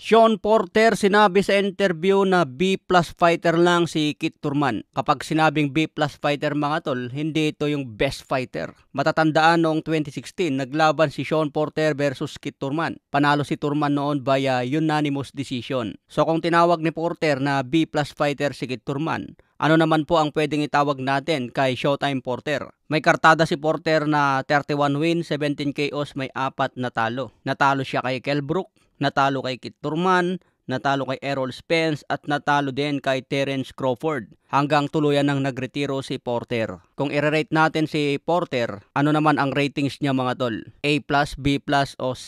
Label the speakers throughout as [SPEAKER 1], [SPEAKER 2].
[SPEAKER 1] Sean Porter sinabi sa interview na B+ fighter lang si Kit Thurman. Kapag sinabing B+ fighter mga tol, hindi ito yung best fighter. Matatandaan noong 2016, naglaban si Sean Porter versus Kit Thurman. Panalo si Thurman noon via unanimous decision. So kung tinawag ni Porter na B+ fighter si Kit Thurman, ano naman po ang pwedeng itawag natin kay Showtime Porter? May kartada si Porter na 31 wins, 17 KOs, may 4 na talo. Natalo siya kay Kell Brook, natalo kay Kit Thurman, natalo kay Errol Spence at natalo din kay Terence Crawford. Hanggang tuluyan nang nagretiro si Porter. Kung i-rate natin si Porter, ano naman ang ratings niya mga tol? A+, B+, o C+?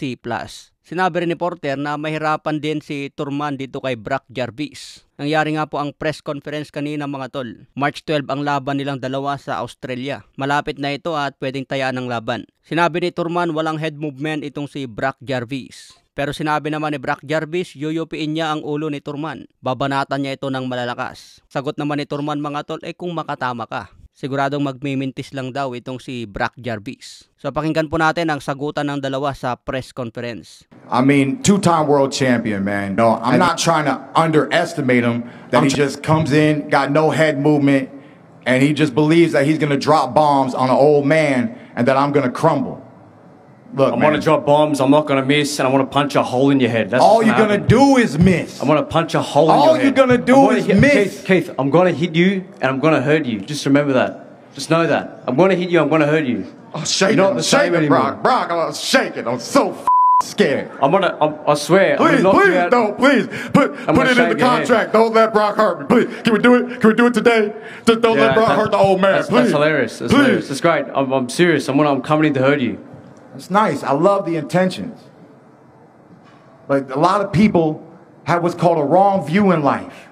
[SPEAKER 1] Sinabi rin ni Porter na mahirapan din si Thurman dito kay Brock Jarvis. Nangyari nga po ang press conference kanina mga tol. March 12 ang laban nilang dalawa sa Australia. Malapit na ito at pwedeng tayaan ng laban. Sinabi ni Thurman walang head movement itong si Brock Jarvis. Pero sinabi naman ni Brock Jarvis, yuyupiin niya ang ulo ni Thurman. Babanatan niya ito ng malalakas. Sagot naman ni Thurman mga tol, kung makatama ka. Siguradong magmimintis lang daw itong si Brock Jarvis. So pakinggan po natin ang sagutan ng dalawa sa press conference.
[SPEAKER 2] I mean, two-time world champion, man. No, I'm not trying to underestimate him. That he just comes in, got no head movement, and he just believes that he's going to drop bombs on an old man and that I'm going to crumble. Look,
[SPEAKER 3] I'm going to drop bombs, I'm not going to miss, and I want to punch a hole in your head. That's
[SPEAKER 2] all you're going to do is miss.
[SPEAKER 3] I'm going to punch a hole in your head.
[SPEAKER 2] All you're going to do is miss.
[SPEAKER 3] Keith, I'm going to hit you, and I'm going to hurt you. Just remember that. Just know that. I'm going to hit you, I'm going to hurt you.
[SPEAKER 2] Oh, shake
[SPEAKER 3] You're
[SPEAKER 2] it,
[SPEAKER 3] not the same anymore.
[SPEAKER 2] Brock, I'm shake it. I'm so scared.
[SPEAKER 3] I swear.
[SPEAKER 2] Please, please, don't, please. Put it in the contract. Don't let Brock hurt me. Please, can we do it? Can we do it today? Just don't let Brock hurt the old man, please.
[SPEAKER 3] That's hilarious. That's hilarious. That's great. I'm serious. I'm coming in to hurt you.
[SPEAKER 2] It's nice. I love the intentions. But a lot of people have what's called a wrong view in life.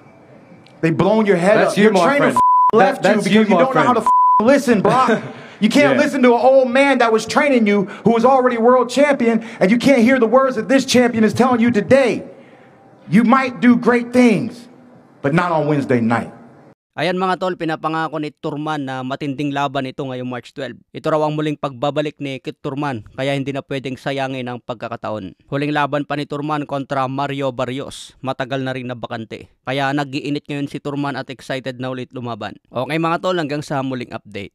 [SPEAKER 2] They blown your head up.
[SPEAKER 3] Your
[SPEAKER 2] trainer left you because you don't know how to listen, Brock. You can't listen to an old man that was training you who was already world champion, and you can't hear the words that this champion is telling you today. You might do great things, but not on Wednesday night.
[SPEAKER 1] Ayan mga tol, pinapangako ni Thurman na matinding laban ito ngayong March 12. Ito raw ang muling pagbabalik ni Kit Thurman, kaya hindi na pwedeng sayangin ang pagkakataon. Huling laban pa ni Thurman kontra Mario Barrios, matagal na rin na bakante. Kaya nag-iinit ngayon si Thurman at excited na ulit lumaban. Okay mga tol, hanggang sa muling update.